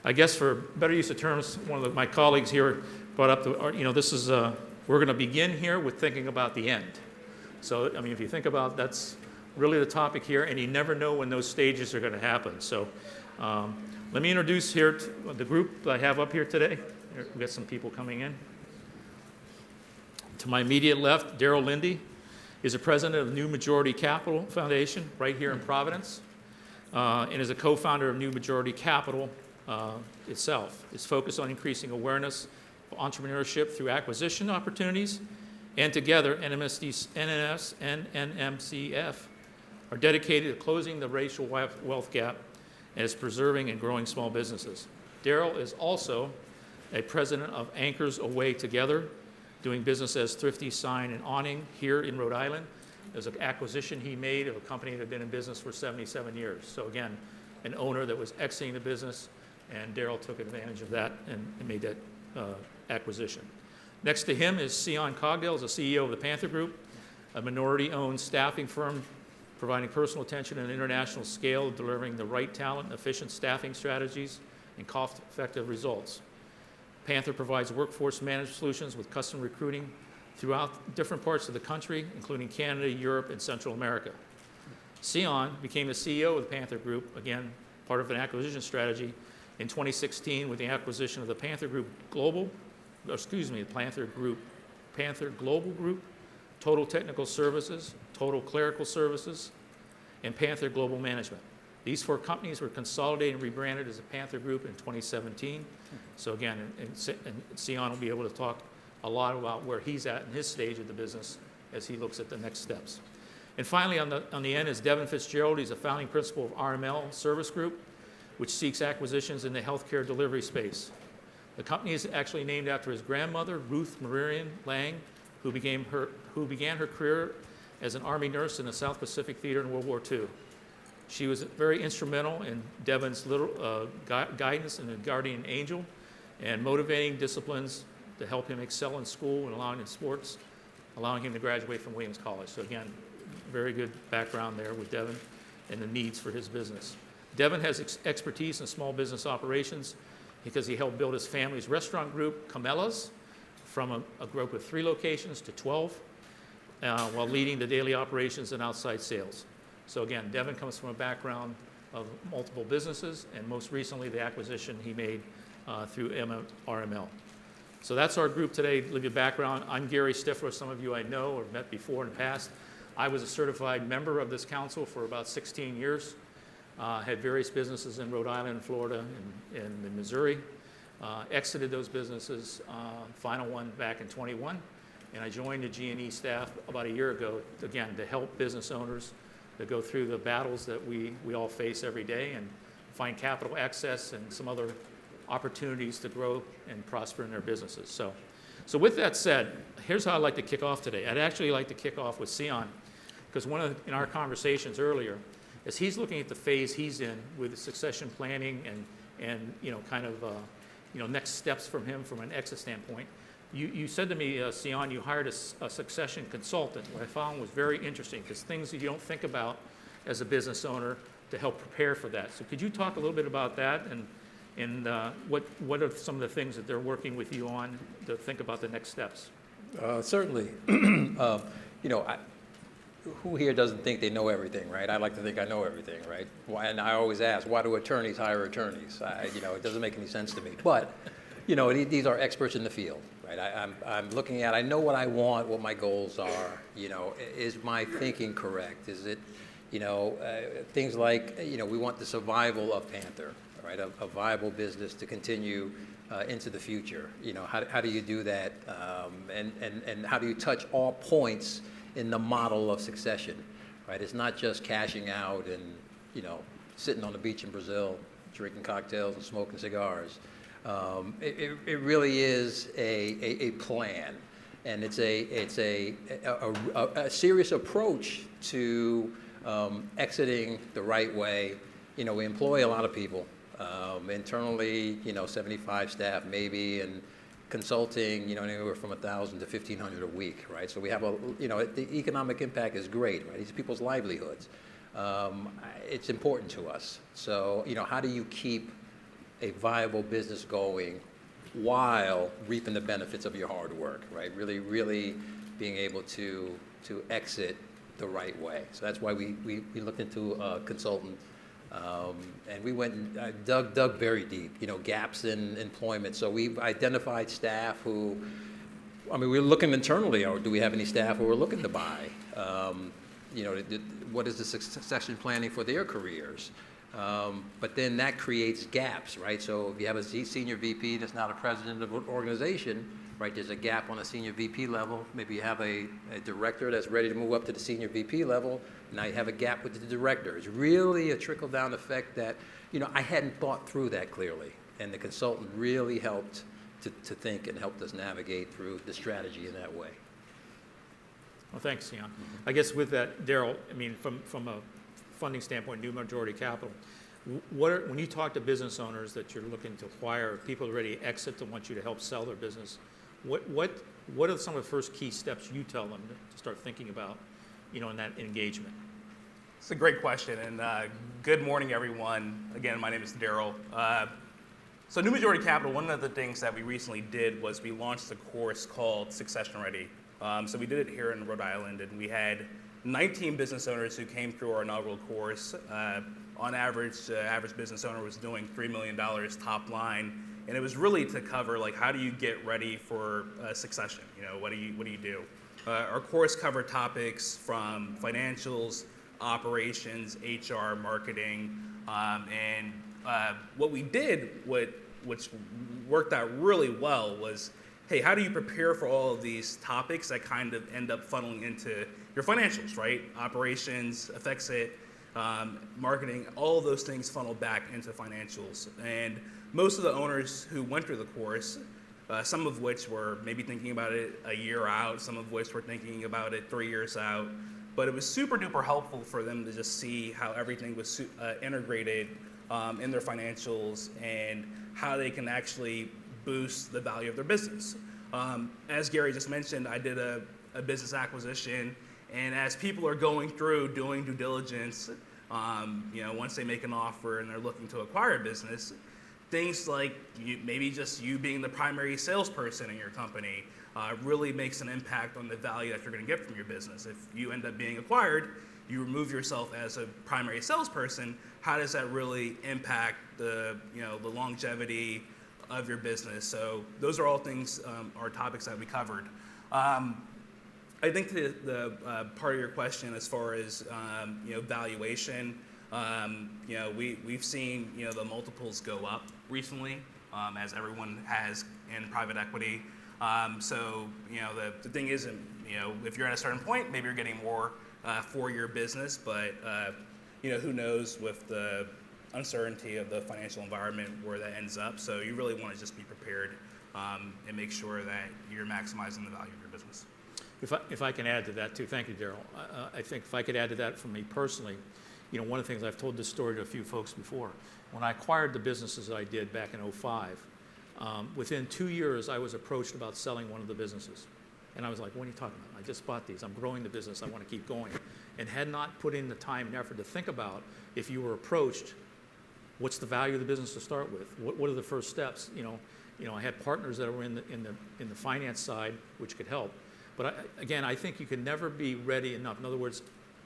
I guess for better use of terms, one of my colleagues here brought up, this is, we're going to begin here with thinking about the end. So, I mean, if you think about that's really the topic here, and you never know when those stages are going to happen. So let me introduce here the group I have up here today. We've got some people coming in. To my immediate left, Daryl Lindy is the president of New Majority Capital Foundation right here in Providence, and is a co-founder of New Majority Capital itself. It's focused on increasing awareness of entrepreneurship through acquisition opportunities, and together, NNS and NMCF are dedicated to closing the racial wealth gap and is preserving and growing small businesses. Daryl is also a president of Anchors Away Together, doing business as Thrifty Sign and Awning here in Rhode Island. There's an acquisition he made of a company that had been in business for 77 years. So again, an owner that was exiting the business, and Daryl took advantage of that and made that acquisition. Next to him is Sion Cogdell, is the CEO of the Panther Group, a minority-owned staffing firm providing personal attention at an international scale, delivering the right talent and efficient staffing strategies and cost-effective results. Panther provides workforce management solutions with custom recruiting throughout different parts of the country, including Canada, Europe, and Central America. Sion became the CEO of the Panther Group, again, part of an acquisition strategy, in 2016 with the acquisition of the Panther Global Group, Total Technical Services, Total Clerical Services, and Panther Global Management. These 4 companies were consolidated and rebranded as the Panther Group in 2017. So again, and Sion will be able to talk a lot about where he's at in his stage of the business as he looks at the next steps. And finally, on the end is Devin Fitzgerald. He's a founding principal of RML Service Group, which seeks acquisitions in the healthcare delivery space. The company is actually named after his grandmother, Ruth Marion Lang, who began her career as an Army nurse in the South Pacific Theater in World War II. She was very instrumental in Devin's guidance and a guardian angel, and motivating disciplines to help him excel in school and allowing in sports, allowing him to graduate from Williams College. So again, very good background there with Devin and the needs for his business. Devin has expertise in small business operations because he helped build his family's restaurant group, Camellas, from a group of 3 locations to 12, while leading the daily operations and outside sales. So again, Devin comes from a background of multiple businesses, and most recently the acquisition he made through RML. So that's our group today. To give you a background, I'm Gary Stifler. Some of you I know or met before in the past. I was a certified member of this council for about 16 years. Had various businesses in Rhode Island, Florida, and in Missouri. Exited those businesses, final one back in 21, and I joined the G&E staff about a year ago, again, to help business owners to go through the battles that we all face every day and find capital access and some other opportunities to grow and prosper in their businesses. So with that said, here's how I'd like to kick off today. I'd actually like to kick off with Sion, because in our conversations earlier, as he's looking at the phase he's in with succession planning and next steps from him from an exit standpoint, you said to me, Sion, you hired a succession consultant. What I found was very interesting, because things that you don't think about as a business owner to help prepare for that. So could you talk a little bit about that and what are some of the things that they're working with you on to think about the next steps? Certainly. Who here doesn't think they know everything, right? I like to think I know everything, right? And I always ask, why do attorneys hire attorneys? It doesn't make any sense to me. But, these are experts in the field, right? I'm looking at, I know what I want, what my goals are. Is my thinking correct? Is it, things like, we want the survival of Panther, right? A viable business to continue into the future. How do you do that? And how do you touch all points in the model of succession, right? It's not just cashing out and, sitting on the beach in Brazil, drinking cocktails and smoking cigars. It really is a plan, and it's a serious approach to exiting the right way. We employ a lot of people, internally, 75 staff maybe, and consulting, anywhere from 1,000 to 1,500 a week, right? So we have the economic impact is great, right? These are people's livelihoods. It's important to us. So, how do you keep a viable business going while reaping the benefits of your hard work, right? Really, really being able to exit the right way. So that's why we looked into a consultant, and we went and dug very deep, gaps in employment. So we've identified staff who, we're looking internally, or do we have any staff who we're looking to buy? What is the succession planning for their careers? But then that creates gaps, right? So if you have a senior VP that's not a president of an organization, right, there's a gap on a senior VP level. Maybe you have a director that's ready to move up to the senior VP level. Now you have a gap with the director. It's really a trickle-down effect that, I hadn't thought through that clearly. And the consultant really helped to think and helped us navigate through the strategy in that way. Well, thanks, Jan. I guess with that, Daryl, from a funding standpoint, new majority capital, when you talk to business owners that you're looking to acquire, people are ready to exit to want you to help sell their business, what are some of the first key steps you tell them to start thinking about, in that engagement? It's a great question, and good morning, everyone. Again, my name is Daryl. So New Majority Capital, one of the things that we recently did was we launched a course called Succession Ready. So we did it here in Rhode Island, and we had 19 business owners who came through our inaugural course. On average, the average business owner was doing $3 million top line, and it was really to cover how do you get ready for succession? What do you do? Our course covered topics from financials, operations, HR, marketing, and what we did, which worked out really well, was hey, how do you prepare for all of these topics that kind of end up funneling into your financials, right? Operations affects it, marketing, all of those things funnel back into financials. And most of the owners who went through the course, some of which were maybe thinking about it a year out, some of which were thinking about it 3 years out, but it was super duper helpful for them to just see how everything was integrated in their financials and how they can actually boost the value of their business. As Gary just mentioned, I did a business acquisition, and as people are going through doing due diligence, once they make an offer and they're looking to acquire a business, things like maybe just you being the primary salesperson in your company really makes an impact on the value that you're going to get from your business. If you end up being acquired, you remove yourself as a primary salesperson, how does that really impact the longevity of your business? So those are all things, or topics that we covered. I think the part of your question as far as valuation, we've seen the multiples go up recently, as everyone has in private equity. So the thing is, if you're at a certain point, maybe you're getting more for your business, but who knows with the uncertainty of the financial environment where that ends up. So you really want to just be prepared and make sure that you're maximizing the value of your business. If I can add to that too, thank you, Daryl. I think if I could add to that from me personally, one of the things I've told this story to a few folks before. When I acquired the businesses I did back in 2005, within 2 years I was approached about selling one of the businesses. And I was like, what are you talking about? I just bought these. I'm growing the business. I want to keep going. And had not put in the time and effort to think about if you were approached, what's the value of the business to start with? What are the first steps? I had partners that were in the finance side, which could help. But again, I think you can never be ready enough. In other words,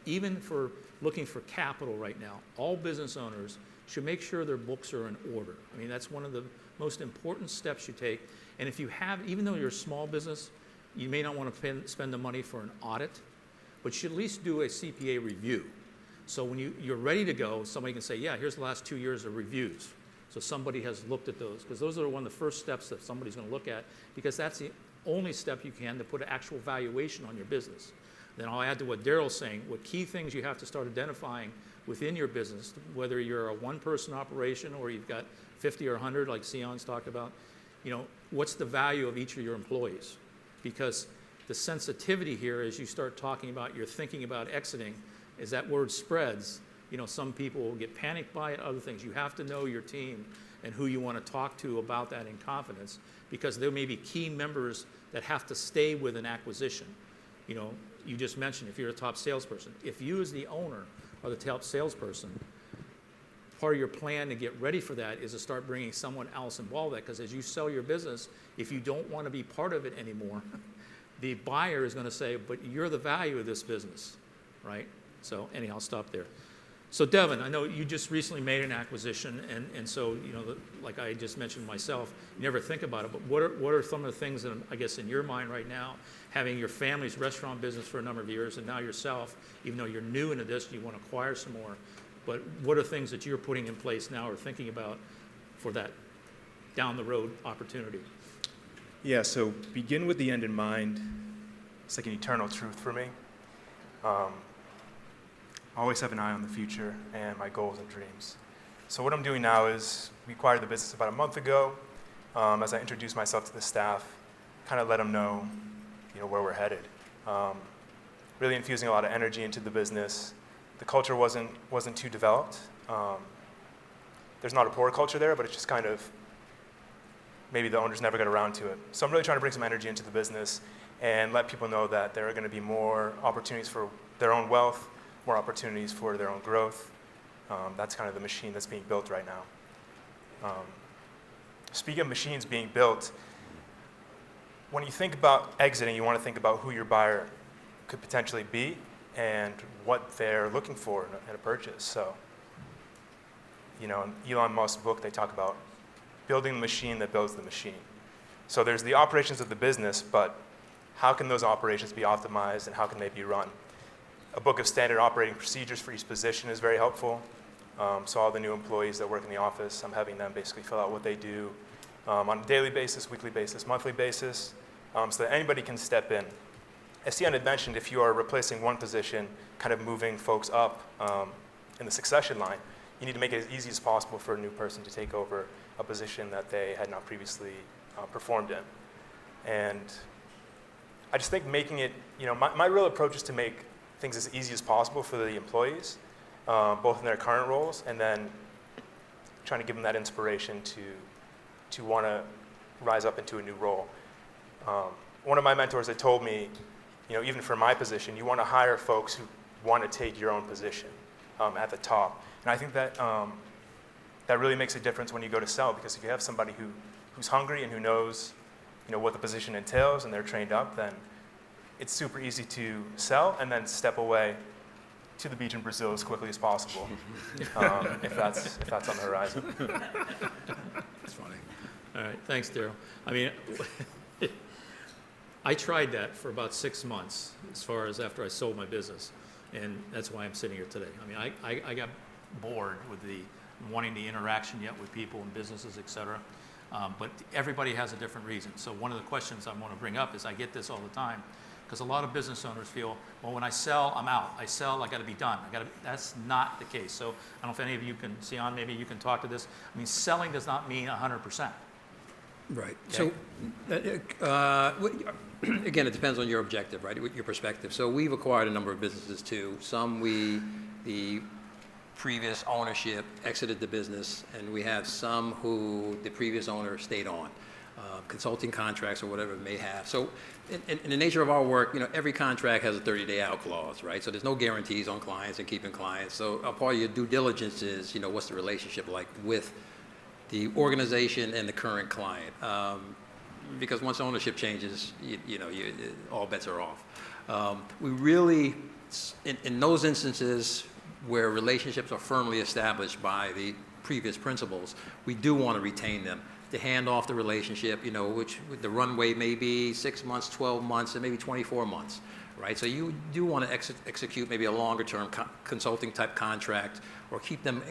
even for looking for capital right now, all business owners should make sure their books are in order. That's one of the most important steps you take. And if you have, even though you're a small business, you may not want to spend the money for an audit, but you should at least do a CPA review. So when you're ready to go, somebody can say, yeah, here's the last 2 years of reviews. So somebody has looked at those, because those are one of the first steps that somebody's going to look at, because that's the only step you can to put an actual valuation on your business. Then I'll add to what Daryl's saying, what key things you have to start identifying within your business, whether you're a one-person operation or you've got 50 or 100, like Sion's talked about, what's the value of each of your employees? Because the sensitivity here, as you start talking about, you're thinking about exiting, as that word spreads, some people will get panicked by it, other things. You have to know your team and who you want to talk to about that in confidence, because there may be key members that have to stay with an acquisition. You just mentioned if you're a top salesperson. If you as the owner are the top salesperson, part of your plan to get ready for that is to start bringing someone else involved with that, because as you sell your business, if you don't want to be part of it anymore, the buyer is going to say, but you're the value of this business, right? So anyhow, I'll stop there. So Devin, I know you just recently made an acquisition, and so, you know, like I just mentioned myself, you never think about it, but what are some of the things that, I guess, in your mind right now, having your family's restaurant business for a number of years, and now yourself, even though you're new into this, you want to acquire some more, but what are things that you're putting in place now or thinking about for that down the road opportunity? Yeah, so begin with the end in mind. It's like an eternal truth for me. I always have an eye on the future and my goals and dreams. So what I'm doing now is, we acquired the business about a month ago. As I introduce myself to the staff, kind of let them know, you know, where we're headed. Really infusing a lot of energy into the business. The culture wasn't too developed. There's not a poor culture there, but it's just kind of, maybe the owners never got around to it. So I'm really trying to bring some energy into the business and let people know that there are going to be more opportunities for their own wealth, more opportunities for their own growth. That's kind of the machine that's being built right now. Speaking of machines being built, when you think about exiting, you want to think about who your buyer could potentially be and what they're looking for in a purchase. So, you know, in Elon Musk's book, they talk about building the machine that builds the machine. So there's the operations of the business, but how can those operations be optimized and how can they be run? A book of standard operating procedures for each position is very helpful. So all the new employees that work in the office, I'm having them basically fill out what they do on a daily basis, weekly basis, monthly basis, so that anybody can step in. As Tian had mentioned, if you are replacing one position, kind of moving folks up in the succession line, you need to make it as easy as possible for a new person to take over a position that they had not previously performed in. And I just think making it, you know, my real approach is to make things as easy as possible for the employees, both in their current roles, and then trying to give them that inspiration to want to rise up into a new role. One of my mentors had told me, you know, even for my position, you want to hire folks who want to take your own position at the top. And I think that that really makes a difference when you go to sell, because if you have somebody who's hungry and who knows, you know, what the position entails and they're trained up, then it's super easy to sell and then step away to the beach in Brazil as quickly as possible, if that's on the horizon. That's funny. All right, thanks, Daryl. I mean, I tried that for about 6 months, as far as after I sold my business, and that's why I'm sitting here today. I mean, I got bored with the wanting the interaction yet with people and businesses, et cetera. But everybody has a different reason. So one of the questions I want to bring up is, I get this all the time, because a lot of business owners feel, well, when I sell, I'm out. I sell, I got to be done. That's not the case. So I don't know if any of you can, Sion, maybe you can talk to this. I mean, selling does not mean 100%. Right. Okay. So, again, it depends on your objective, right, your perspective. So we've acquired a number of businesses too. Some the previous ownership exited the business, and we have some who the previous owner stayed on, consulting contracts or whatever it may have. So in the nature of our work, you know, every contract has a 30-day out clause, right? So there's no guarantees on clients and keeping clients. So a part of your due diligence is, you know, what's the relationship like with the organization and the current client? Because once ownership changes, all bets are off. We really, in those instances where relationships are firmly established by the previous principals, we do want to retain them, to hand off the relationship, you know, which the runway may be 6 months, 12 months, and maybe 24 months, right? So you do want to execute maybe a longer-term consulting type contract, or keep them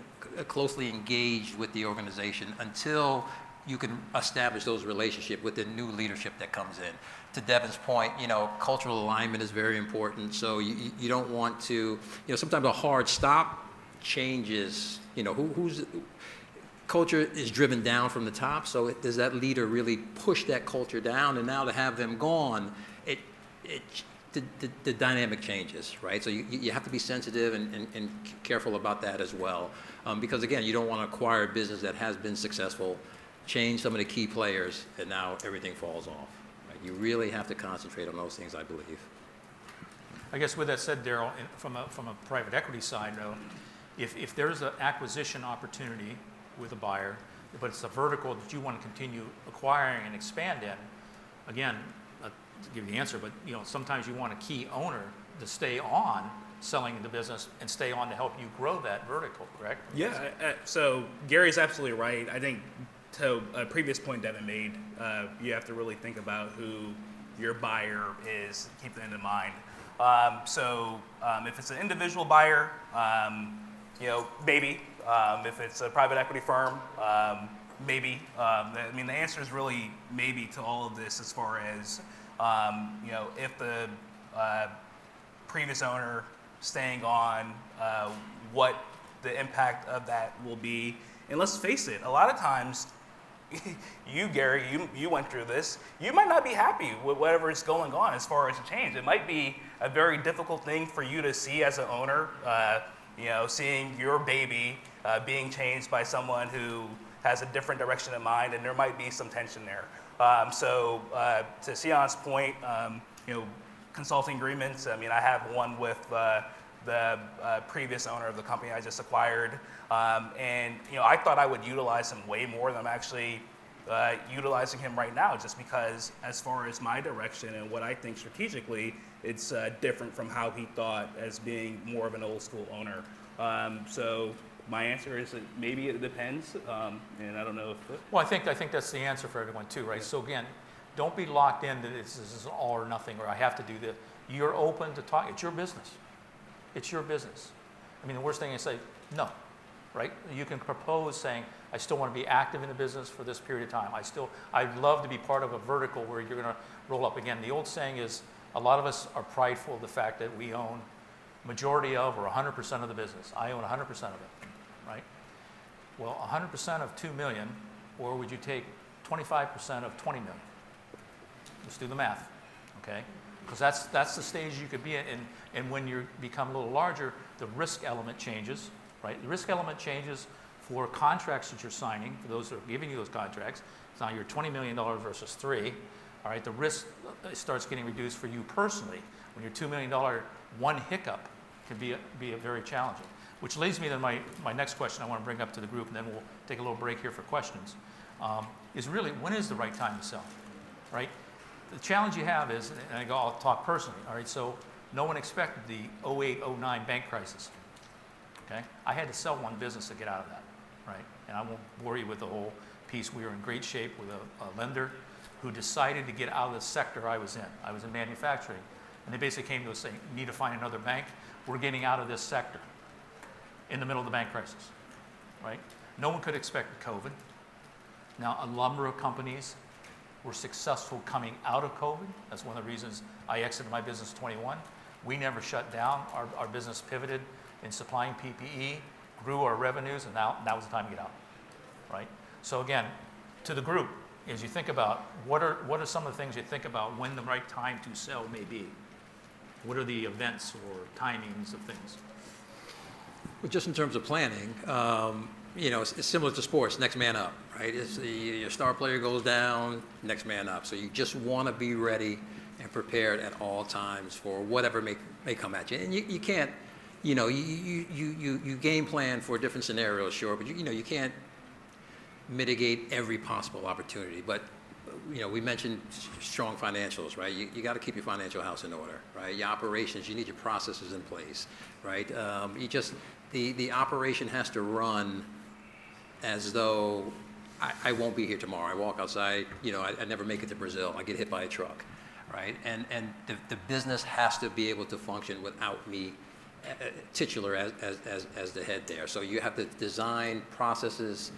closely engaged with the organization until you can establish those relationships with the new leadership that comes in. To Devin's point, you know, cultural alignment is very important. So you don't want to, you know, sometimes a hard stop changes, you know, who's culture is driven down from the top. So does that leader really push that culture down? And now to have them gone, the dynamic changes, right? So you have to be sensitive and careful about that as well. Because again, you don't want to acquire a business that has been successful, change some of the key players, and now everything falls off. Right? You really have to concentrate on those things, I believe. I guess with that said, Daryl, from a private equity side, though, if there's an acquisition opportunity with a buyer, but it's a vertical that you want to continue acquiring and expand in, again, to give you the answer, but sometimes you want a key owner to stay on selling the business and stay on to help you grow that vertical, correct? Yeah, so Gary's absolutely right. I think to a previous point Devin made, you have to really think about who your buyer is, keep that in mind. If it's an individual buyer, maybe. If it's a private equity firm, maybe. The answer is really maybe to all of this as far as, if the previous owner staying on, what the impact of that will be. And let's face it, a lot of times, you, Gary, you went through this. You might not be happy with whatever is going on as far as a change. It might be a very difficult thing for you to see as an owner, seeing your baby being changed by someone who has a different direction in mind, and there might be some tension there. To Sion's point, consulting agreements, I have one with the previous owner of the company I just acquired. I thought I would utilize him way more than I'm actually utilizing him right now, just because as far as my direction and what I think strategically, it's different from how he thought as being more of an old school owner. My answer is that maybe it depends, and I don't know if... Well, I think that's the answer for everyone too, right? So again, don't be locked into this is all or nothing, or I have to do this. You're open to talk. It's your business. It's your business. The worst thing is say no, right? You can propose saying, I still want to be active in the business for this period of time. I'd love to be part of a vertical where you're going to roll up. Again, the old saying is, a lot of us are prideful of the fact that we own majority of or 100% of the business. I own 100% of it, right? Well, 100% of 2 million, or would you take 25% of 20 million? Let's do the math, okay? Because that's the stage you could be in, and when you become a little larger, the risk element changes, right? The risk element changes for contracts that you're signing, for those that are giving you those contracts. So now you're $20 million versus 3, all right? The risk starts getting reduced for you personally. When you're $2 million, one hiccup can be a very challenging. Which leads me to my next question I want to bring up to the group, and then we'll take a little break here for questions, is really, when is the right time to sell, right? The challenge you have is, and I'll talk personally, all right, so no one expected the 08, 09 bank crisis, okay? I had to sell one business to get out of that, right? And I won't bore you with the whole piece. We were in great shape with a lender who decided to get out of the sector I was in. I was in manufacturing, and they basically came to us saying, you need to find another bank. We're getting out of this sector in the middle of the bank crisis, right? No one could expect COVID. Now, a number of companies were successful coming out of COVID. That's one of the reasons I exited my business in 21. We never shut down. Our business pivoted in supplying PPE, grew our revenues, and now was the time to get out, right? So again, to the group, as you think about what are some of the things you think about when the right time to sell may be? What are the events or timings of things? Well, just in terms of planning, it's similar to sports, next man up, right? Your star player goes down, next man up. So you just want to be ready and prepared at all times for whatever may come at you. And you can't, you game plan for different scenarios, sure, but you can't mitigate every possible opportunity. But we mentioned strong financials, right? You got to keep your financial house in order, right? Your operations, you need your processes in place, right? The operation has to run as though I won't be here tomorrow. I walk outside, I never make it to Brazil. I get hit by a truck, right? And the business has to be able to function without me titular as the head there. So you have to design processes,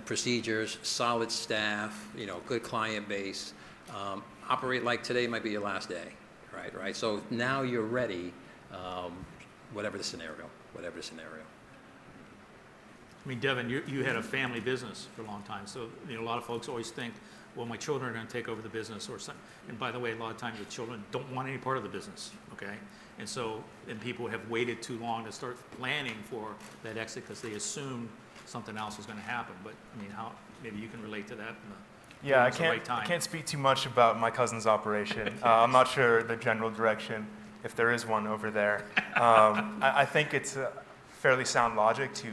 procedures, solid staff, good client base. Operate like today might be your last day, right? So now you're ready, whatever the scenario. Devin, you had a family business for a long time, so a lot of folks always think, well, my children are going to take over the business or something. And by the way, a lot of times the children don't want any part of the business, okay? And people have waited too long to start planning for that exit because they assume something else is going to happen. But how maybe you can relate to that? Yeah, I can't speak too much about my cousin's operation. I'm not sure the general direction, if there is one over there. I think it's fairly sound logic to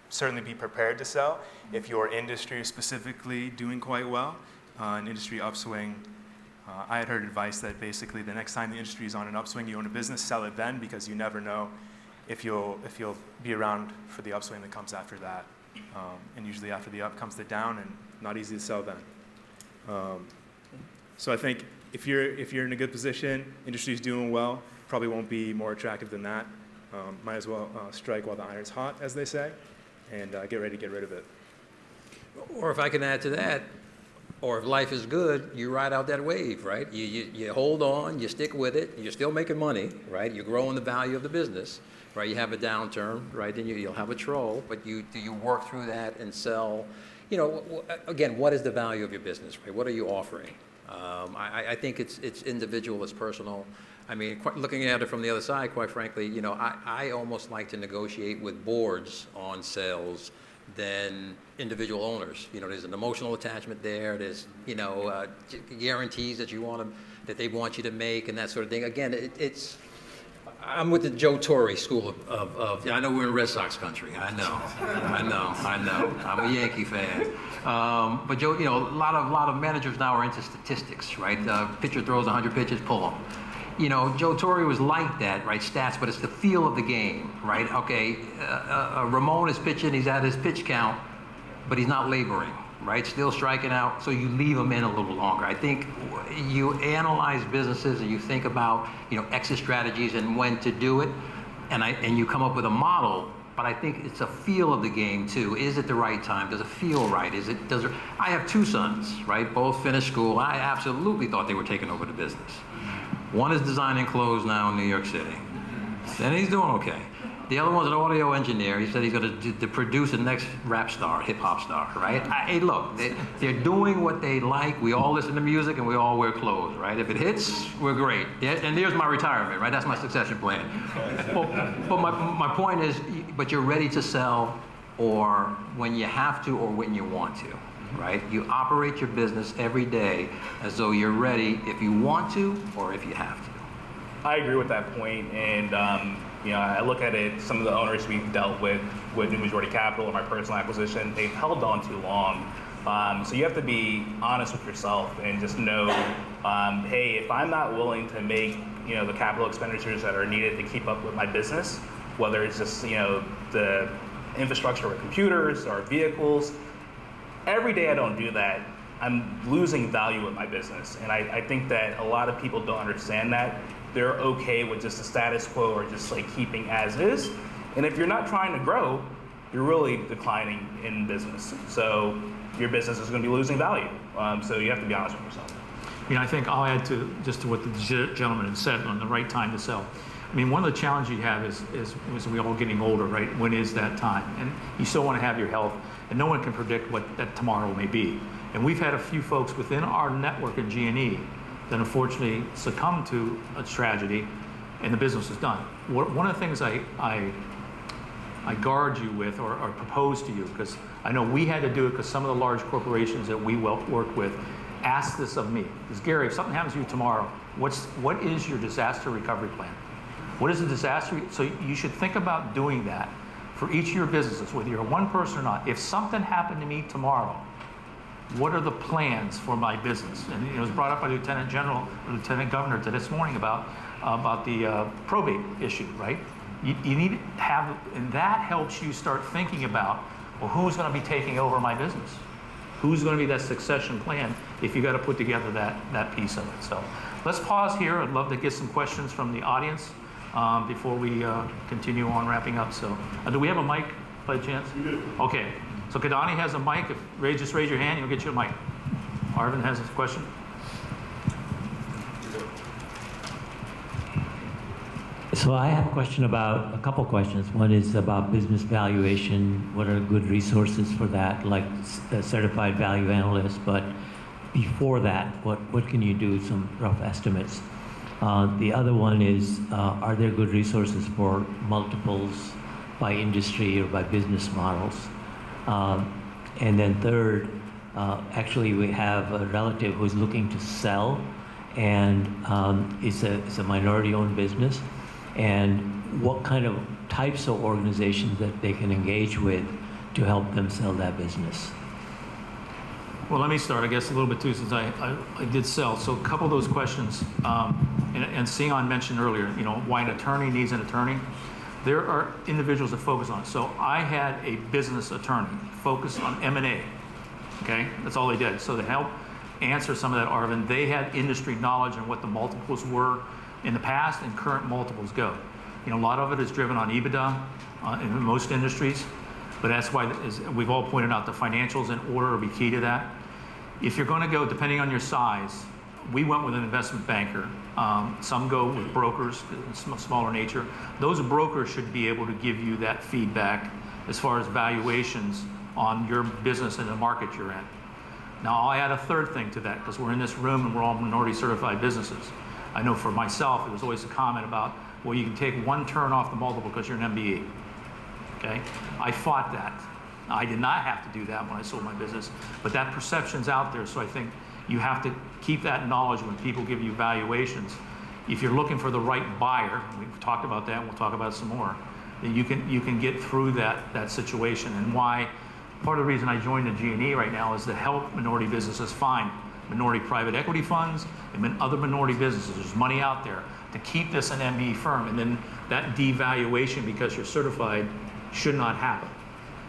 certainly be prepared to sell if your industry is specifically doing quite well, an industry upswing. I had heard advice that basically the next time the industry is on an upswing, you own a business, sell it then, because you never know if you'll be around for the upswing that comes after that. And usually after the up comes the down, and not easy to sell then. So I think if you're in a good position, industry's doing well, probably won't be more attractive than that. Might as well strike while the iron's hot, as they say, and get ready to get rid of it. Or if I can add to that, or if life is good, you ride out that wave, right? You hold on, you stick with it, you're still making money, right? You're growing the value of the business, right? You have a downturn, right? Then you'll have a troll, but do you work through that and sell? You know, again, what is the value of your business, right? What are you offering? I think it's individual, it's personal. I mean, looking at it from the other side, quite frankly, you know, I almost like to negotiate with boards on sales than individual owners. You know, there's an emotional attachment there. There's, you know, guarantees that that they want you to make and that sort of thing. Again, I'm with the Joe Torre school of I know we're in Red Sox country. I know. I'm a Yankee fan. But Joe, you know, a lot of managers now are into statistics, right? Pitcher throws 100 pitches, pull them. You know, Joe Torre was like that, right? Stats, but it's the feel of the game, right? Okay, Ramon is pitching, he's at his pitch count, but he's not laboring, right? Still striking out, so you leave him in a little longer. I think you analyze businesses and you think about, you know, exit strategies and when to do it, and you come up with a model. But I think it's a feel of the game too. Is it the right time? Does it feel right? I have two sons, right? Both finished school. I absolutely thought they were taking over the business. One is designing clothes now in New York City. And he's doing okay. The other one's an audio engineer. He said he's going to produce the next rap star, hip hop star, right? Hey, look, they're doing what they like. We all listen to music and we all wear clothes, right? If it hits, we're great. Yeah, and there's my retirement, right? That's my succession plan. But my point is, but you're ready to sell or when you have to or when you want to, right? You operate your business every day as though you're ready if you want to or if you have to. I agree with that point, and you know, I look at it. Some of the owners we've dealt with New Majority Capital or my personal acquisition, they've held on too long. So you have to be honest with yourself and just know, hey, if I'm not willing to make, you know, the capital expenditures that are needed to keep up with my business, whether it's just, you know, the infrastructure with computers or vehicles, every day I don't do that, I'm losing value with my business. And I think that a lot of people don't understand that. They're okay with just the status quo or just like keeping as is. And if you're not trying to grow, you're really declining in business. So your business is going to be losing value. So you have to be honest with yourself. You know, I think I'll add to what the gentleman had said on the right time to sell. I mean, one of the challenges you have is we all getting older, right? When is that time? And you still want to have your health, and no one can predict what that tomorrow may be. And we've had a few folks within our network in G&E that unfortunately succumbed to a tragedy, and the business is done. One of the things I guard you with or propose to you, because I know we had to do it because some of the large corporations that we work with ask this of me. Because Gary, if something happens to you tomorrow, what is your disaster recovery plan? What is the disaster? So you should think about doing that for each of your businesses, whether you're one person or not. If something happened to me tomorrow, what are the plans for my business? And it was brought up by Lieutenant Governor this morning about the probate issue, right? You need to have, and that helps you start thinking about, well, who's going to be taking over my business? Who's going to be that succession plan if you got to put together that piece of it? So let's pause here. I'd love to get some questions from the audience before we continue on wrapping up. So do we have a mic by chance? We do. Okay. So Kadani has a mic. Just raise your hand, you'll get you a mic. Arvin has a question. So I have a couple questions. One is about business valuation. What are good resources for that, like a certified value analyst? But before that, what can you do? Some rough estimates. The other one is, are there good resources for multiples by industry or by business models? And then third, actually we have a relative who's looking to sell, and it's a minority-owned business. And what kind of types of organizations that they can engage with to help them sell that business? Well, let me start, I guess, a little bit too, since I did sell. So a couple of those questions, and Sion mentioned earlier, you know, why an attorney needs an attorney. There are individuals that focus on it. So I had a business attorney focus on M&A, okay? That's all they did. So to help answer some of that, Arvin, they had industry knowledge and what the multiples were in the past and current multiples go. You know, a lot of it is driven on EBITDA in most industries, but that's why, as we've all pointed out, the financials in order will be key to that. If you're going to go, depending on your size, we went with an investment banker. Some go with brokers, smaller nature. Those brokers should be able to give you that feedback as far as valuations on your business and the market you're in. Now, I'll add a third thing to that, because we're in this room and we're all minority certified businesses. I know for myself, it was always a comment about, well, you can take one turn off the multiple because you're an MBE. Okay? I fought that. I did not have to do that when I sold my business, but that perception's out there, so I think you have to keep that knowledge when people give you valuations. If you're looking for the right buyer, we've talked about that, and we'll talk about it some more, then you can get through that situation. And why, part of the reason I joined the G&E right now is to help minority businesses find minority private equity funds and other minority businesses. There's money out there to keep this an MBE firm, and then that devaluation because you're certified should not happen.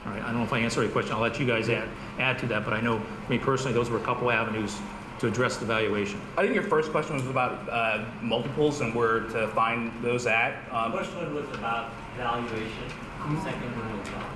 All right, I don't know if I answered your question. I'll let you guys add to that, but I know for me personally, those were a couple avenues to address the valuation. I think your first question was about multiples and where to find those at. First one was about valuation. The second one was about.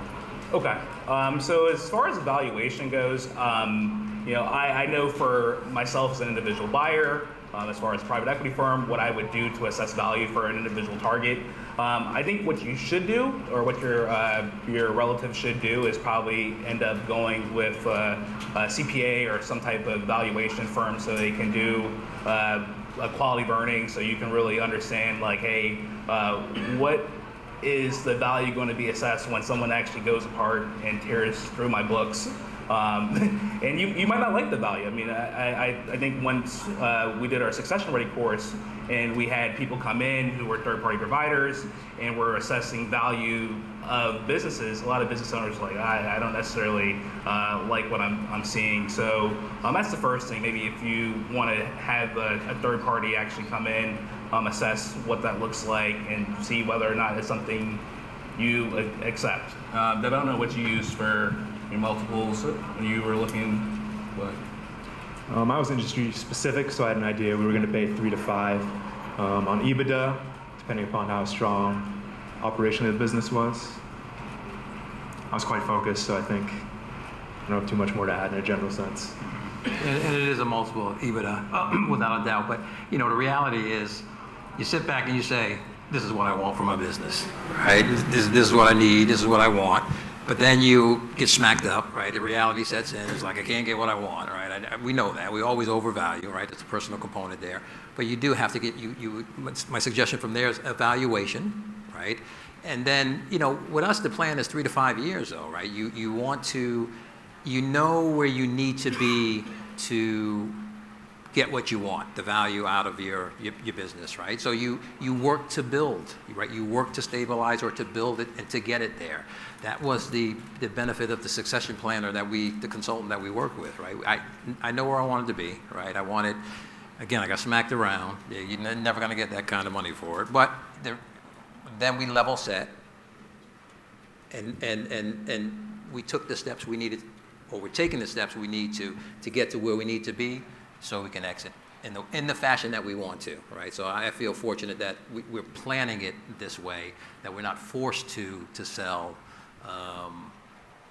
Okay. So as far as valuation goes, you know, I know for myself as an individual buyer, as far as private equity firm, what I would do to assess value for an individual target. I think what you should do, or what your relative should do, is probably end up going with a CPA or some type of valuation firm, so they can do a quality burning, so you can really understand, like, hey, what is the value going to be assessed when someone actually goes apart and tears through my books? And you might not like the value. I mean, I think once we did our Succession Ready course, and we had people come in who were third-party providers, and we're assessing value of businesses, a lot of business owners are like, I don't necessarily like what I'm seeing. So that's the first thing. Maybe if you want to have a third party actually come in, assess what that looks like, and see whether or not it's something you accept. I don't know what you used for your multiples when you were looking. What? I was industry specific, so I had an idea we were going to pay 3 to 5 on EBITDA, depending upon how strong operationally the business was. I was quite focused, so I think I don't have too much more to add in a general sense. And it is a multiple of EBITDA, without a doubt. But, you know, the reality is, you sit back and you say, this is what I want for my business, right? This is what I need, this is what I want. But then you get smacked up, right? The reality sets in. It's like, I can't get what I want, right? We know that. We always overvalue, right? There's a personal component there. But you do have to get, my suggestion from there is evaluation, right? And then, you know, with us, the plan is 3 to 5 years, though, right? You want to, you know where you need to be to get what you want, the value out of your business, right? So you work to build, right? You work to stabilize or to build it and to get it there. That was the benefit of the succession planner the consultant that we work with, right? I know where I wanted to be, right? I wanted, again, I got smacked around. You're never gonna get that kind of money for it. But then we level set, and we took the steps we needed, or we're taking the steps we need to get to where we need to be, so we can exit in the fashion that we want to, right? So I feel fortunate that we're planning it this way, that we're not forced to sell.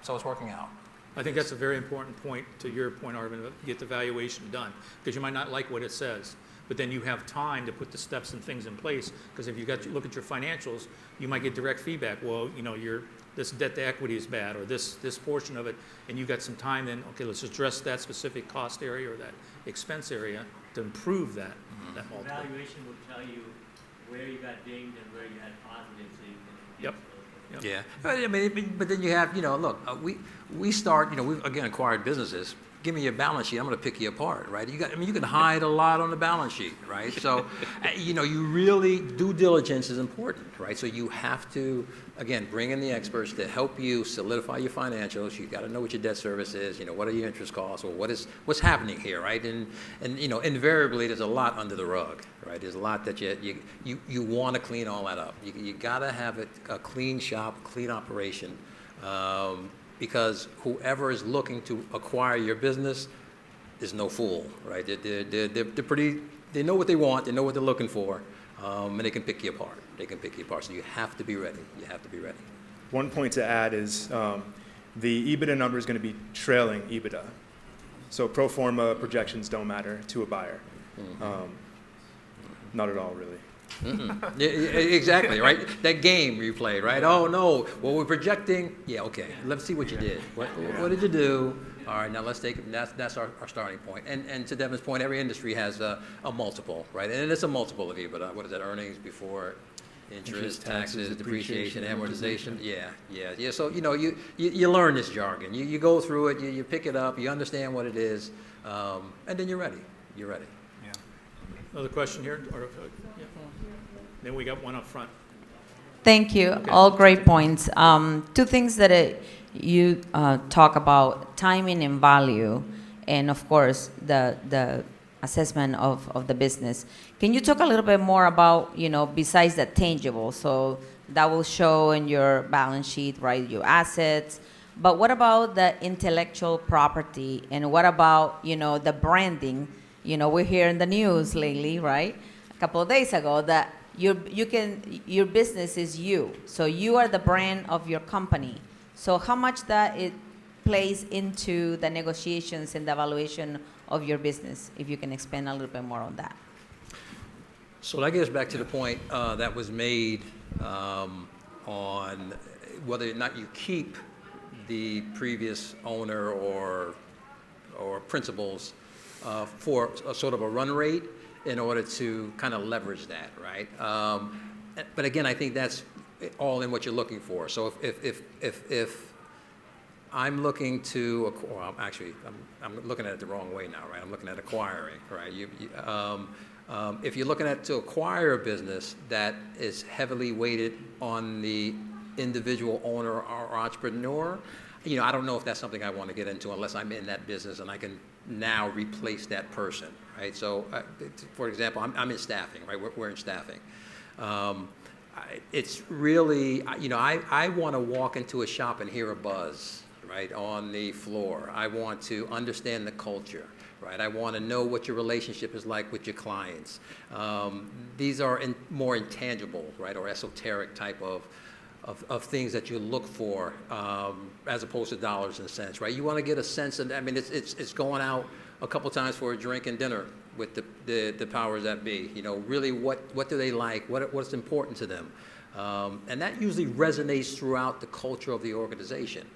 So it's working out. I think that's a very important point, to your point, Arvin, get the valuation done, because you might not like what it says, but then you have time to put the steps and things in place, because if you look at your financials, you might get direct feedback. Well, you know, this debt to equity is bad, or this portion of it, and you've got some time then, okay, let's address that specific cost area or that expense area to improve that multiple. Valuation will tell you where you got dinged and where you had positives, so you can Yep. Yeah, but I mean, but then you have, you know, look, we start, you know, we've again acquired businesses give me your balance sheet, I'm going to pick you apart, right? You can hide a lot on the balance sheet, right? So, you really, due diligence is important, right? So you have to, again, bring in the experts to help you solidify your financials. You got to know what your debt service is. What are your interest costs, or what's happening here, right? And invariably, there's a lot under the rug, right? There's a lot that you want to clean all that up. You got to have a clean shop, clean operation. Because whoever is looking to acquire your business is no fool, right? They know what they want, they know what they're looking for, and they can pick you apart. So you have to be ready. One point to add is the EBITDA number is going to be trailing EBITDA. So pro forma projections don't matter to a buyer. Not at all, really. Yeah, exactly, right? That game you played, right? Oh, no, well, we're projecting. Yeah, okay, let's see what you did. What did you do? All right, now let's take it. That's our starting point. And to Devin's point, every industry has a multiple, right? And it's a multiple of EBITDA. What is that? Earnings before interest, taxes, depreciation, amortization. Yeah. So, you learn this jargon. You go through it, you pick it up, you understand what it is, and then you're ready. Yeah. Another question here? Yeah. Then we got one up front. Thank you. Okay. All great points. Two things that you talk about: timing and value, and of course the assessment of the business. Can you talk a little bit more about, besides the tangible? So that will show in your balance sheet, right? Your assets. But what about the intellectual property, and what about the branding? We're hearing the news lately, right? A couple of days ago that your business is you. So you are the brand of your company. So how much that it plays into the negotiations and the evaluation of your business, if you can expand a little bit more on that. So that gets back to the point that was made on whether or not you keep the previous owner or principals for a sort of a run rate in order to kind of leverage that, right? But again, I think that's all in what you're looking for. So if I'm looking to, well, actually, I'm looking at it the wrong way now, right? I'm looking at acquiring, right? If you're looking at to acquire a business that is heavily weighted on the individual owner or entrepreneur, I don't know if that's something I want to get into unless I'm in that business and I can now replace that person, right? So, for example, I'm in staffing, right? We're in staffing. It's really, I want to walk into a shop and hear a buzz, right, on the floor. I want to understand the culture, right? I want to know what your relationship is like with your clients. These are more intangible, right, or esoteric type of things that you look for as opposed to dollars and cents, right? You want to get a sense of, it's going out a couple times for a drink and dinner with the powers that be. Really what do they like? What's important to them? And that usually resonates throughout the culture of the organization.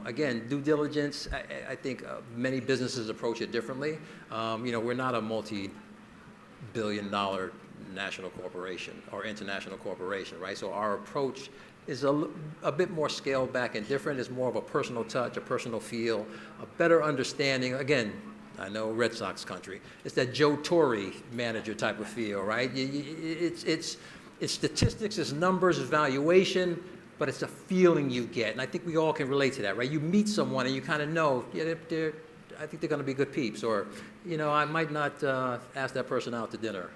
Again, due diligence, I think many businesses approach it differently. We're not a multi-billion-dollar national corporation or international corporation, right? So our approach is a bit more scaled back and different. It's more of a personal touch, a personal feel, a better understanding. Again, I know Red Sox country. It's that Joe Torre manager type of feel, right? It's statistics, it's numbers, it's valuation, but it's a feeling you get. And I think we all can relate to that, right? You meet someone and you kind of know, yeah, I think they're going to be good peeps. Or, I might not ask that person out to dinner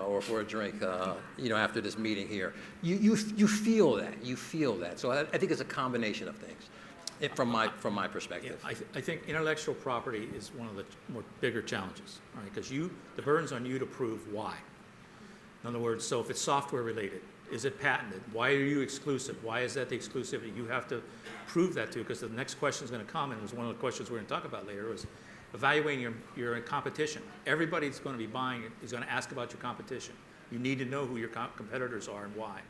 or for a drink, after this meeting here. You feel that. You feel that. So I think it's a combination of things from my perspective. Yeah, I think intellectual property is one of the more bigger challenges, right? Because the burden's on you to prove why. In other words, so if it's software related, is it patented? Why are you exclusive? Why is that the exclusivity? You have to prove that to, because the next question is going to come, and it was one of the questions we're going to talk about later, was evaluating your competition. Everybody that's going to be buying it is going to ask about your competition. You need to know who your competitors are and why.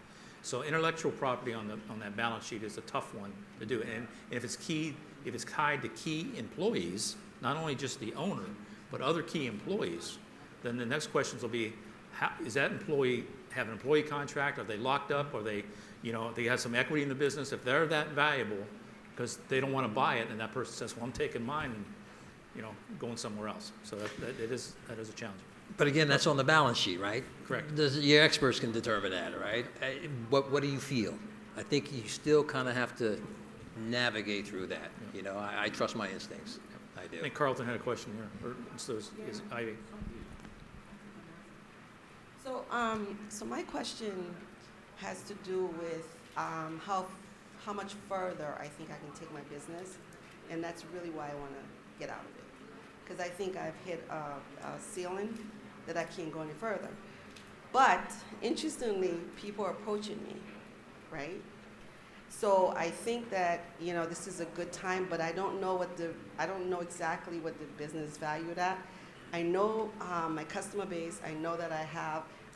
So intellectual property on that balance sheet is a tough one to do. And if it's tied to key employees, not only just the owner, but other key employees, then the next questions will be, is that employee have an employee contract? Are they locked up? Are they, they have some equity in the business? If they're that valuable, because they don't want to buy it, and that person says, well, I'm taking mine, and going somewhere else. So that is a challenge. But again, that's on the balance sheet, right? Correct. Your experts can determine that, right? What do you feel? I think you still kind of have to navigate through that. I trust my instincts. I do. I think Carlton had a question here, or so is Ivy. So my question has to do with how much further I think I can take my business, and that's really why I want to get out of it, because I think I've hit a ceiling that I can't go any further. But interestingly, people are approaching me, right? So I think that this is a good time, but I don't know exactly what the business is valued at. I know my customer base. I know that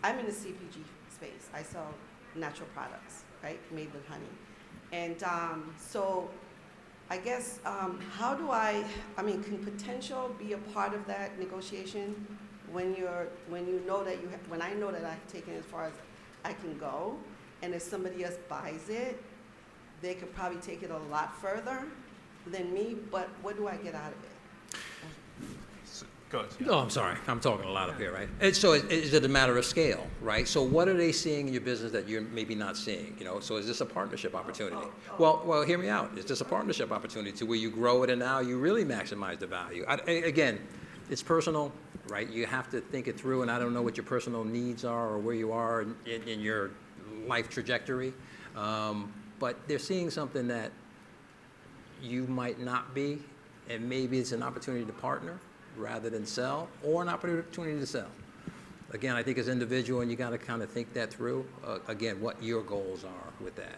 I'm in the CPG space. I sell natural products, right, made with honey. And so I guess, can potential be a part of that negotiation when I know that I've taken it as far as I can go, and if somebody else buys it, they could probably take it a lot further than me, but what do I get out of it? Go ahead. Oh, I'm sorry. I'm talking a lot up here, right? And so is it a matter of scale, right? So what are they seeing in your business that you're maybe not seeing? So is this a partnership opportunity? Well, hear me out. Is this a partnership opportunity to where you grow it and now you really maximize the value? Again, it's personal, right? You have to think it through, and I don't know what your personal needs are or where you are in your life trajectory, but they're seeing something that you might not be, and maybe it's an opportunity to partner rather than sell, or an opportunity to sell. Again, I think as an individual, and you got to kind of think that through, again, what your goals are with that.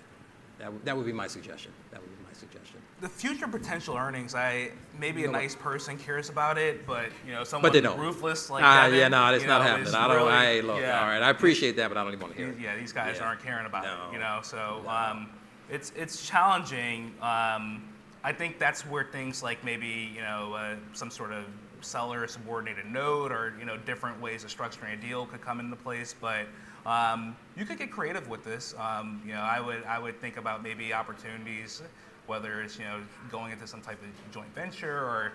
That would be my suggestion. The future potential earnings, maybe a nice person cares about it, but someone But they don't. ruthless like Yeah, Devin, no, it's not happening. is I don't. really- Look, yeah. all right, I appreciate that, but I don't even want to hear it. Yeah, these guys Yeah. aren't caring about No. it, so it's challenging. I think that's where things like maybe some sort of seller subordinated note or different ways of structuring a deal could come into place, but you could get creative with this. I would think about maybe opportunities, whether it's going into some type of joint venture or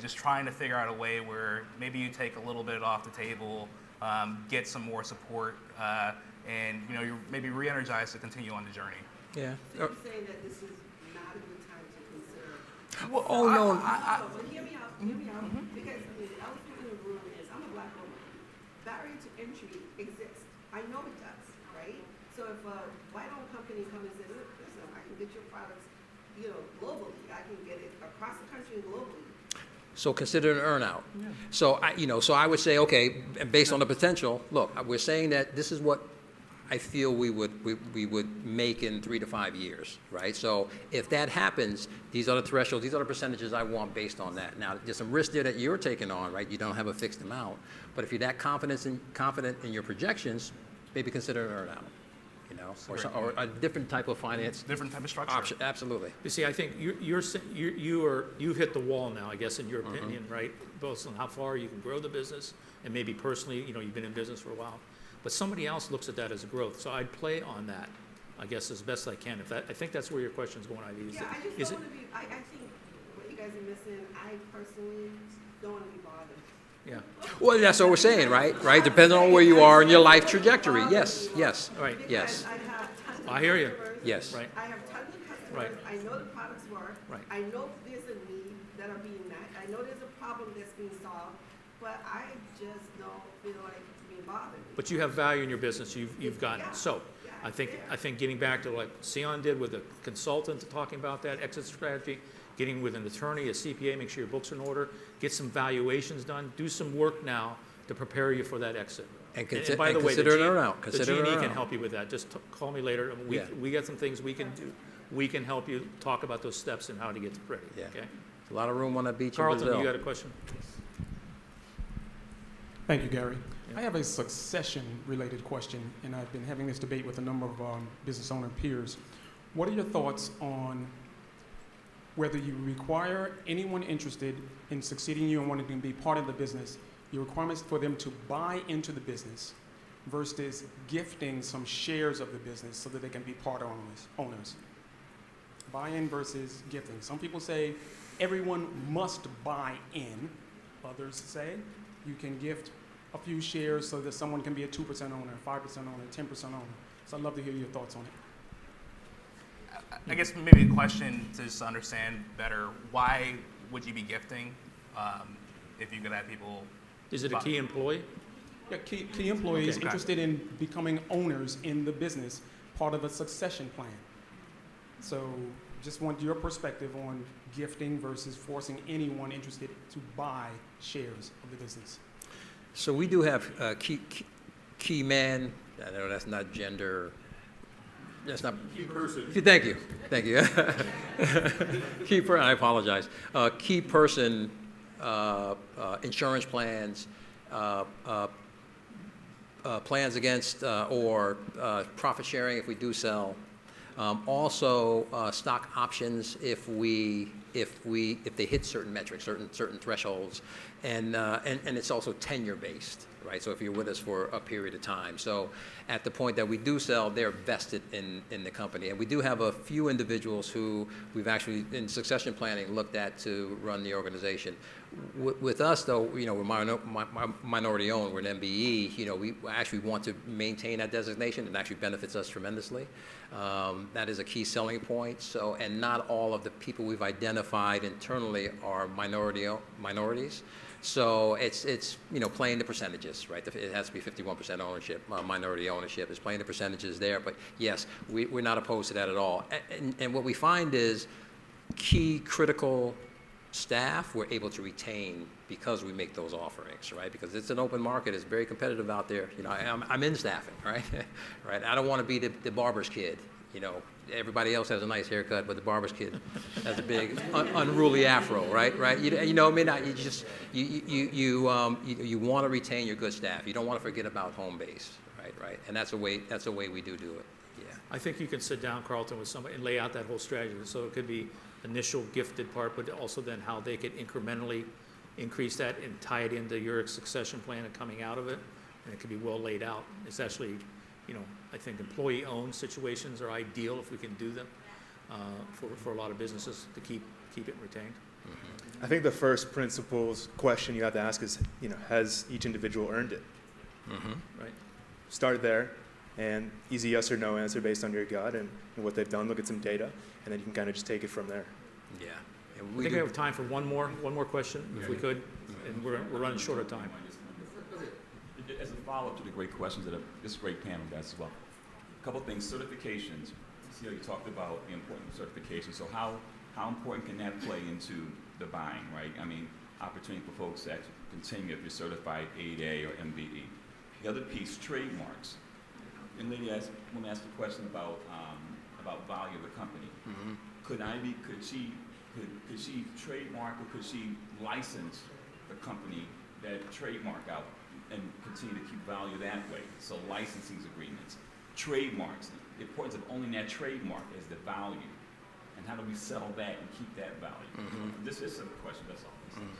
just trying to figure out a way where maybe you take a little bit off the table, get some more support, and you're maybe re-energized to continue on the journey. Yeah. So you're saying that this is not a good time to consider? Well, oh no. But hear me out, because the elephant in the room is I'm a black woman. Barrier to entry exists. I know it does, right? So if a white-owned company comes and says, listen, I can get your products, globally. I can get it across the country and globally. So consider an earn-out. Yeah. So I would say, okay, based on the potential, look, we're saying that this is what I feel we would make in 3 to 5 years, right? So if that happens, these are the thresholds, these are the percentages I want based on that. Now, there's some risk there that you're taking on, right? You don't have a fixed amount, but if you're that confident in your projections, maybe consider an earn-out, or a different type of finance. Different type of structure. Option, absolutely. You see, I think you've hit the wall now, I guess, in your opinion, right? Both on how far you can grow the business, and maybe personally, you've been in business for a while. But somebody else looks at that as a growth, so I'd play on that, I guess, as best I can. I think that's where your question's going, Ivy. Yeah, I just don't want to be. I think what you guys are missing. I personally don't want to be bothered. Yeah. Well, that's what we're saying, right? Right? Depending on where you are in your life trajectory. Yes. All right. Yes. I have tons of I hear you. customers. Yes. Right. I have tons of customers. Right. I know the products work. Right. I know there's a need that are being met. I know there's a problem that's being solved, but I just don't feel like being bothered. But you have value in your business. You've gotten it. So I think getting back to like Sion did with a consultant talking about that exit strategy, getting with an attorney, a CPA, make sure your books are in order, get some valuations done, do some work now to prepare you for that exit. And by the way, consider an earn-out. The G&E can help you with that. Just call me later. We got some things we can do. We can help you talk about those steps and how to get to ready. Yeah. Okay. A lot of room on that beach Carlton, in Brazil. you got a question? Thank you, Gary. I have a succession-related question, and I've been having this debate with a number of business owner peers. What are your thoughts on whether you require anyone interested in succeeding you and wanting to be part of the business, your requirements for them to buy into the business versus gifting some shares of the business so that they can be part owners? Buy-in versus gifting. Some people say everyone must buy in. Others say you can gift a few shares so that someone can be a 2% owner, 5% owner, 10% owner. So I'd love to hear your thoughts on it. I guess maybe a question to just understand better, why would you be gifting if you could have people? Is it a key employee? Yeah, key employees Okay. interested in becoming owners in the business, part of a succession plan. So just want your perspective on gifting versus forcing anyone interested to buy shares of the business. So we do have key man. I know that's not gender. That's not key person. Thank you. Key person. I apologize. Key person. Insurance plans. Plans against or profit sharing if we do sell. Also, stock options if they hit certain metrics, certain thresholds, and it's also tenure based, right? So if you're with us for a period of time, so at the point that we do sell, they're vested in the company, and we do have a few individuals who we've actually in succession planning looked at to run the organization. With us, though, we're minority owned. We're an MBE. We actually want to maintain that designation. It actually benefits us tremendously. That is a key selling point. So, and not all of the people we've identified internally are minorities. So it's playing the percentages, right? It has to be 51% ownership, minority ownership. It's playing the percentages there. But yes, we're not opposed to that at all. And what we find is key critical staff we're able to retain because we make those offerings, right? Because it's an open market, it's very competitive out there. I'm in staffing, right? Right. I don't want to be the barber's kid. Everybody else has a nice haircut, but the barber's kid has a big unruly afro, right? You want to retain your good staff. You don't want to forget about home base, right? And that's a way we do it. Yeah. I think you can sit down, Carlton, with somebody and lay out that whole strategy. So it could be initial gifted part, but also then how they could incrementally increase that and tie it into your succession plan and coming out of it. And it could be well laid out. It's actually, I think employee-owned situations are ideal if we can do them for a lot of businesses to keep it retained. I think the first principles question you have to ask is, has each individual earned it? Right. Start there, and easy yes or no answer based on your gut and what they've done. Look at some data, and then you can kind of just take it from there. Yeah. I think we have time for one more question, if we could, and we're running short of time. As a follow-up to the great questions that this great panel guys as well. A couple things, certifications. You talked about the importance of certification. So how important can that play into the buying, right? I mean, opportunity for folks to actually continue if you're certified 8A or MBE. The other piece, trademarks. And lady want to ask a question about value of the company. Mm-hmm. Could she trademark or could she license the company that trademark out and continue to keep value that way? So licensing agreements, trademarks, the importance of owning that trademark is the value. And how do we settle that and keep that value? Mm-hmm. This is a question, that's all. Mm-hmm.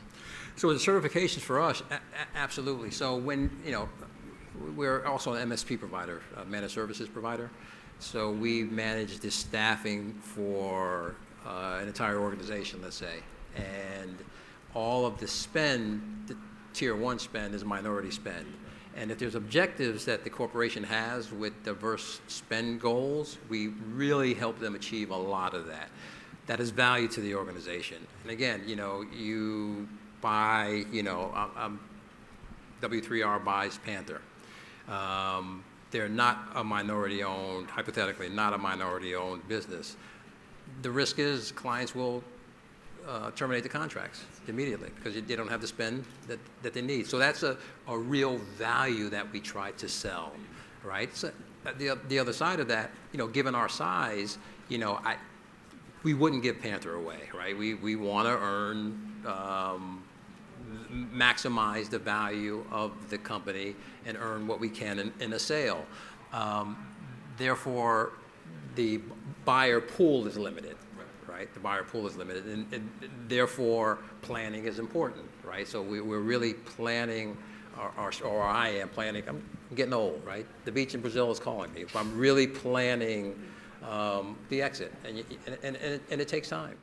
So the certifications for us, absolutely. So when, we're also an MSP provider, a managed services provider. So we manage the staffing for an entire organization, let's say. And all of the spend, the tier 1 spend is minority spend. And if there's objectives that the corporation has with diverse spend goals, we really help them achieve a lot of that. That is value to the organization. And again, you buy, W3R buys Panther. They're not a minority-owned, hypothetically, not a minority-owned business. The risk is clients will terminate the contracts immediately because they don't have the spend that they need. So that's a real value that we try to sell, right? So the other side of that, given our size, we wouldn't give Panther away, right? We want to earn, maximize the value of the company and earn what we can in a sale. Therefore, the buyer pool is limited. Right? The buyer pool is limited, and therefore planning is important, right? So we're really planning, or I am planning. I'm getting old, right? The beach in Brazil is calling me. I'm really planning the exit, and it takes time.